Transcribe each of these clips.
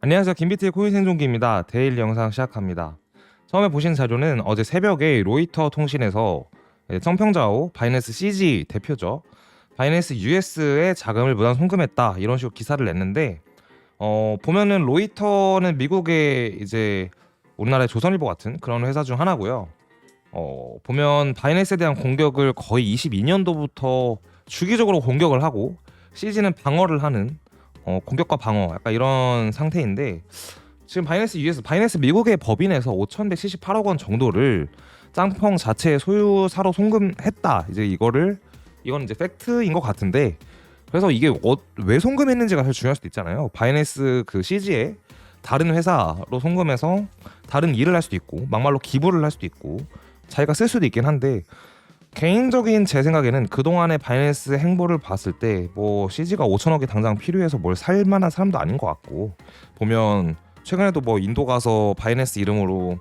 안녕하세요. 김비트의 코인 생존기입니다. 데일리 영상 시작합니다. 처음에 보신 자료는 어제 새벽에 로이터 통신에서 청평자오 바이낸스 CG 대표죠. 바이낸스 US에 자금을 무단 송금했다 이런 식으로 기사를 냈는데 보면은 로이터는 미국의 이제 우리나라의 조선일보 같은 그런 회사 중 하나고요. 보면 바이낸스에 대한 공격을 거의 22년도부터 주기적으로 공격을 하고 CG는 방어를 하는 공격과 방어 약간 이런 상태인데 지금 바이낸스 US 바이낸스 미국의 법인에서 5,178억 원 정도를 짱펑 자체의 소유사로 송금했다. 이거는 이제 팩트인 것 같은데 그래서 이게 왜 송금했는지가 사실 중요할 수도 있잖아요. 바이낸스 그 CG에 다른 회사로 송금해서 다른 일을 할 수도 있고 막말로 기부를 할 수도 있고 자기가 쓸 수도 있긴 한데 개인적인 제 생각에는 그동안의 바이낸스 행보를 봤을 때 뭐 CG가 5천억이 당장 필요해서 뭘 살 만한 사람도 아닌 것 같고 보면 최근에도 뭐 인도 가서 바이낸스 이름으로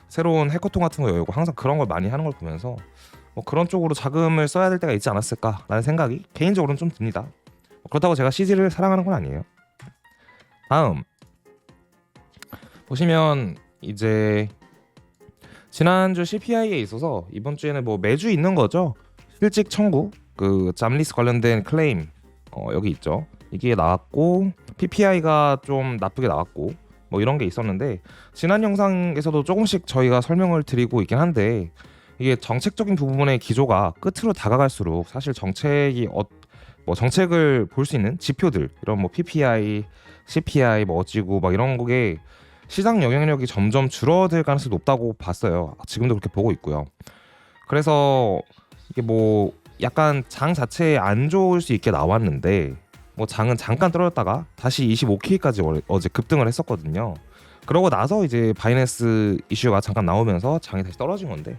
새로운 해커통 같은 거 열고 항상 그런 걸 많이 하는 걸 보면서 뭐 그런 쪽으로 자금을 써야 될 때가 있지 않았을까라는 생각이 개인적으로는 좀 듭니다. 그렇다고 제가 CG를 사랑하는 건 아니에요. 다음 보시면 이제 지난주 CPI에 있어서 이번 주에는 뭐 매주 있는 거죠. 실직 청구 그 잠리스 관련된 클레임 여기 있죠. 이게 나왔고 PPI가 좀 나쁘게 나왔고 뭐 이런 게 있었는데 지난 영상에서도 조금씩 저희가 설명을 드리고 있긴 한데 이게 정책적인 부분의 기조가 끝으로 다가갈수록 사실 뭐 정책을 볼 수 있는 지표들 이런 뭐 PPI, CPI 뭐 어찌고 막 이런 거에 시장 영향력이 점점 줄어들 가능성이 높다고 봤어요. 지금도 그렇게 보고 있고요. 그래서 이게 뭐 약간 장 자체에 안 좋을 수 있게 나왔는데 뭐 장은 잠깐 떨어졌다가 다시 25K까지 어제 급등을 했었거든요. 그러고 나서 이제 바이낸스 이슈가 잠깐 나오면서 장이 다시 떨어진 건데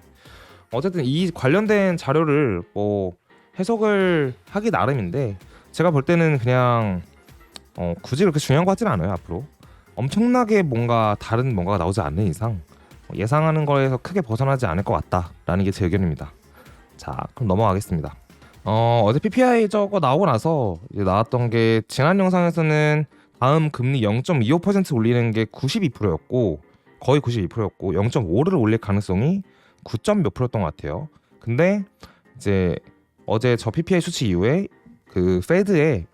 어쨌든 이 관련된 자료를 뭐 해석을 하기 나름인데 제가 볼 때는 그냥 굳이 그렇게 중요한 것 같지는 않아요. 앞으로 엄청나게 뭔가 다른 뭔가가 나오지 않는 이상 예상하는 거에서 크게 벗어나지 않을 것 같다라는 게 제 의견입니다. 자, 그럼 넘어가겠습니다. 어제 PPI 저거 나오고 나서 이제 나왔던 게 지난 영상에서는 다음 금리 0.25% 올리는 게 92%였고 거의 92%였고 0.5를 올릴 가능성이 9점 몇 %였던 것 같아요. 근데 이제 어제 저 PPI 수치 이후에 그 페드에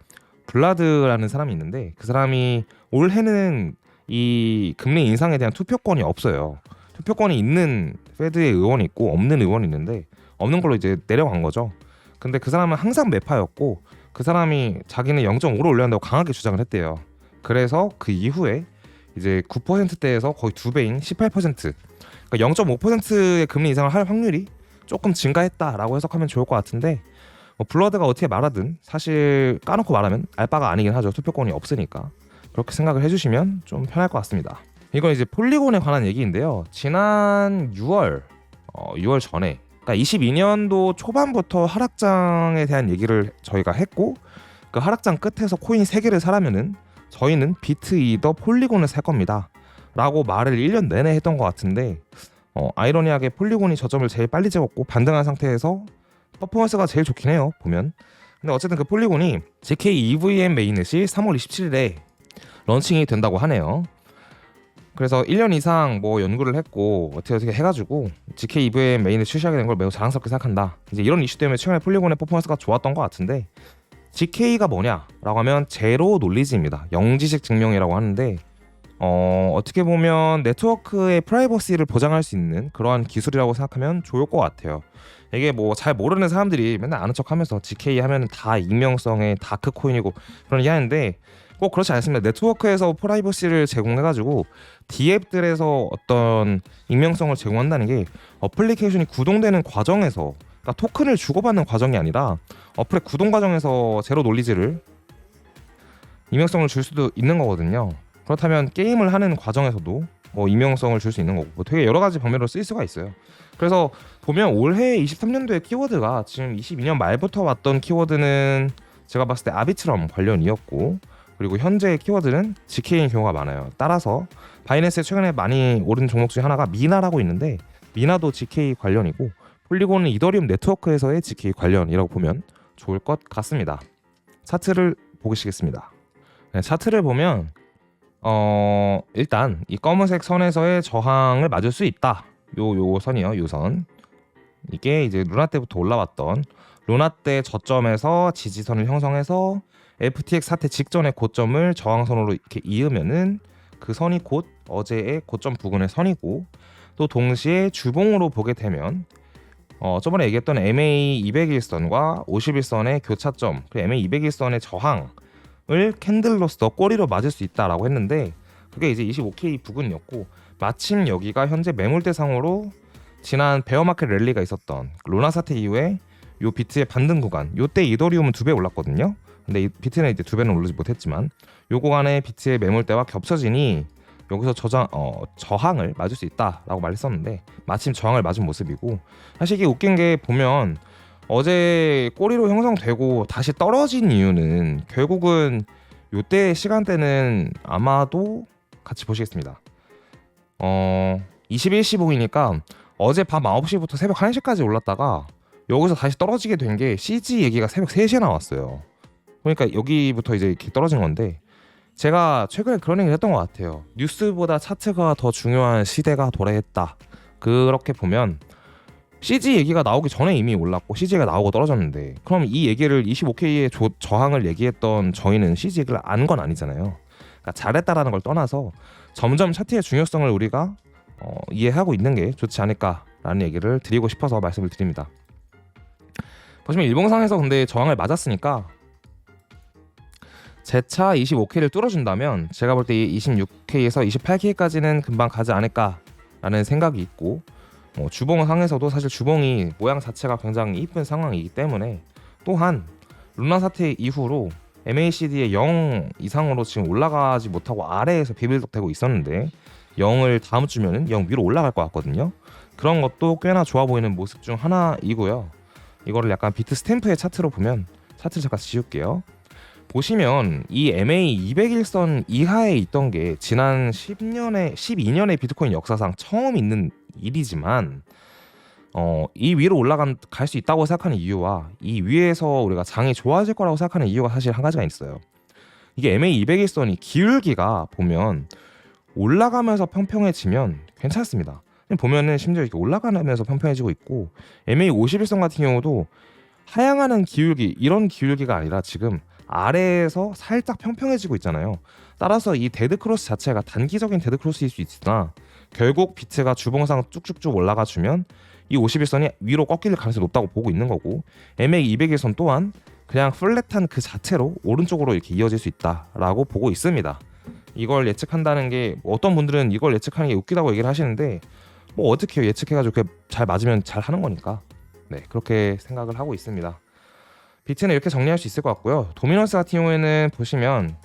블라드라는 사람이 있는데 그 사람이 올해는 이 금리 인상에 대한 투표권이 없어요. 투표권이 있는 페드의 의원이 있고 없는 의원이 있는데 없는 걸로 이제 내려간 거죠. 근데 그 사람은 항상 매파였고 그 사람이 자기는 0.5로 올려야 한다고 강하게 주장을 했대요. 그래서 그 이후에 이제 9%대에서 거의 2배인 18%, 그러니까 0.5%의 금리 인상을 할 확률이 조금 증가했다라고 해석하면 좋을 것 같은데 뭐 블러드가 어떻게 말하든 사실 까놓고 말하면 알바가 아니긴 하죠. 투표권이 없으니까. 그렇게 생각을 해주시면 좀 편할 것 같습니다. 이건 이제 폴리곤에 관한 얘기인데요. 지난 6월 전에 그러니까 22년도 초반부터 하락장에 대한 얘기를 저희가 했고 그 하락장 끝에서 코인 3개를 사라면은 저희는 비트이더 폴리곤을 살 겁니다 라고 말을 1년 내내 했던 것 같은데 아이러니하게 폴리곤이 저점을 제일 빨리 찍었고 반등한 상태에서 퍼포먼스가 제일 좋긴 해요 보면. 근데 어쨌든 그 폴리곤이 GK EVM 메인넷이 3월 27일에 런칭이 된다고 하네요. 그래서 1년 이상 뭐 연구를 했고 어떻게 해가지고 GK EVM 메인넷 출시하게 된 걸 매우 자랑스럽게 생각한다. 이제 이런 이슈 때문에 최근에 폴리곤의 퍼포먼스가 좋았던 것 같은데 GK가 뭐냐라고 하면 제로 놀리지입니다. 영지식 증명이라고 하는데 어떻게 보면 네트워크의 프라이버시를 보장할 수 있는 그러한 기술이라고 생각하면 좋을 것 같아요. 이게 뭐 잘 모르는 사람들이 맨날 아는 척하면서 GK 하면은 다 익명성의 다크 코인이고 그런 얘기 하는데 꼭 그렇지 않습니다. 네트워크에서 프라이버시를 제공해가지고 D앱들에서 어떤 익명성을 제공한다는 게 어플리케이션이 구동되는 과정에서 그러니까 토큰을 주고받는 과정이 아니라 어플의 구동 과정에서 제로 놀리지를 익명성을 줄 수도 있는 거거든요. 그렇다면 게임을 하는 과정에서도 뭐 익명성을 줄 수 있는 거고 뭐 되게 여러 가지 방면으로 쓰일 수가 있어요. 그래서 보면 올해 23년도의 키워드가 지금 22년 말부터 왔던 키워드는 제가 봤을 때 아비트럼 관련이었고 그리고 현재의 키워드는 GK인 경우가 많아요. 따라서 바이낸스에 최근에 많이 오른 종목 중에 하나가 미나라고 있는데 미나도 GK 관련이고 폴리곤은 이더리움 네트워크에서의 GK 관련이라고 보면 좋을 것 같습니다. 차트를 보시겠습니다. 네, 차트를 보면 일단 이 검은색 선에서의 저항을 맞을 수 있다. 요 선이요, 요 선. 이게 이제 루나 때부터 올라왔던 루나 때 저점에서 지지선을 형성해서 FTX 사태 직전의 고점을 저항선으로 이렇게 이으면은 그 선이 곧 어제의 고점 부근의 선이고, 또 동시에 주봉으로 보게 되면 저번에 얘기했던 MA 200일선과 51선의 교차점, 그 MA 200일선의 저항을 캔들로서 꼬리로 맞을 수 있다라고 했는데, 그게 이제 25K 부근이었고, 마침 여기가 현재 매물 대상으로 지난 베어마켓 랠리가 있었던 루나 사태 이후에 요 비트의 반등 구간, 요때 이더리움은 2배 올랐거든요. 근데 이 비트는 이제 2배는 오르지 못했지만 요 구간의 비트의 매물대와 겹쳐지니 여기서 저항을 맞을 수 있다라고 말했었는데, 마침 저항을 맞은 모습이고, 사실 이게 웃긴 게 보면 어제 꼬리로 형성되고 다시 떨어진 이유는 결국은 요때 시간대는 아마도 같이 보시겠습니다. 21시봉이니까 어제 밤 9시부터 새벽 1시까지 올랐다가 여기서 다시 떨어지게 된 게 CG 얘기가 새벽 3시에 나왔어요. 그러니까 여기부터 이제 이렇게 떨어진 건데, 제가 최근에 그런 얘기를 했던 것 같아요. 뉴스보다 차트가 더 중요한 시대가 도래했다. 그렇게 보면 CG 얘기가 나오기 전에 이미 올랐고 CG가 나오고 떨어졌는데, 그럼 이 얘기를 25K의 저항을 얘기했던 저희는 CG 얘기를 안 건 아니잖아요. 그러니까 잘했다라는 걸 떠나서 점점 차트의 중요성을 우리가 이해하고 있는 게 좋지 않을까라는 얘기를 드리고 싶어서 말씀을 드립니다. 보시면 일봉상에서 근데 저항을 맞았으니까 제차 25K를 뚫어준다면 제가 볼 때 26K에서 28K까지는 금방 가지 않을까라는 생각이 있고, 주봉상에서도 사실 주봉이 모양 자체가 굉장히 이쁜 상황이기 때문에, 또한 루나 사태 이후로 MACD의 0 이상으로 지금 올라가지 못하고 아래에서 비빌덕대고 있었는데 0을 다음 주면은 0 위로 올라갈 것 같거든요. 그런 것도 꽤나 좋아 보이는 모습 중 하나이고요. 이거를 약간 비트 스탬프의 차트로 보면, 차트를 잠깐 지울게요. 보시면 이 MA 200일선 이하에 있던 게 지난 12년의 비트코인 역사상 처음 있는 일이지만, 이 위로 갈 수 있다고 생각하는 이유와 이 위에서 우리가 장이 좋아질 거라고 생각하는 이유가 사실 한 가지가 있어요. 이게 MA 200일선이 기울기가 보면 올라가면서 평평해지면 괜찮습니다. 보면은 심지어 이렇게 올라가면서 평평해지고 있고, MA 51선 같은 경우도 하향하는 기울기, 이런 기울기가 아니라 지금 아래에서 살짝 평평해지고 있잖아요. 따라서 이 데드크로스 자체가 단기적인 데드크로스일 수 있으나 결국 비트가 주봉상 쭉쭉쭉 올라가 주면 이 51선이 위로 꺾일 가능성이 높다고 보고 있는 거고, MA 200일선 또한 그냥 플랫한 그 자체로 오른쪽으로 이렇게 이어질 수 있다라고 보고 있습니다. 이걸 예측한다는 게, 어떤 분들은 이걸 예측하는 게 웃기다고 얘기를 하시는데, 뭐 어떻게 예측해가지고 잘 맞으면 잘 하는 거니까, 네, 그렇게 생각을 하고 있습니다. 비트는 이렇게 정리할 수 있을 것 같고요. 도미넌스 같은 경우에는 보시면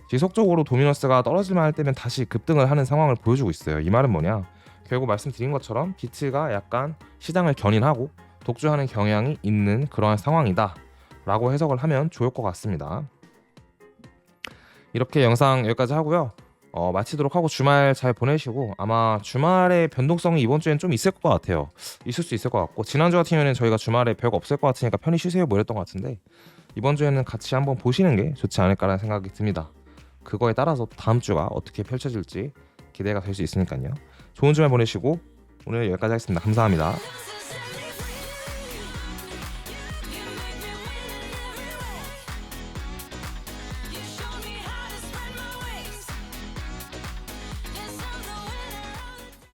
지속적으로 도미넌스가 떨어질만 할 때면 다시 급등을 하는 상황을 보여주고 있어요. 이 말은 뭐냐, 결국 말씀드린 것처럼 비트가 약간 시장을 견인하고 독주하는 경향이 있는 그러한 상황이다 라고 해석을 하면 좋을 것 같습니다. 이렇게 영상 여기까지 하고요. 마치도록 하고 주말 잘 보내시고, 아마 주말에 변동성이 이번 주엔 좀 있을 것 같아요. 있을 수 있을 것 같고, 지난주 같은 경우에는 저희가 주말에 별거 없을 것 같으니까 편히 쉬세요 뭐 이랬던 것 같은데, 이번 주에는 같이 한번 보시는 게 좋지 않을까라는 생각이 듭니다. 그거에 따라서 다음 주가 어떻게 펼쳐질지 기대가 될 수 있으니까요. 좋은 주말 보내시고 오늘 여기까지 하겠습니다. 감사합니다.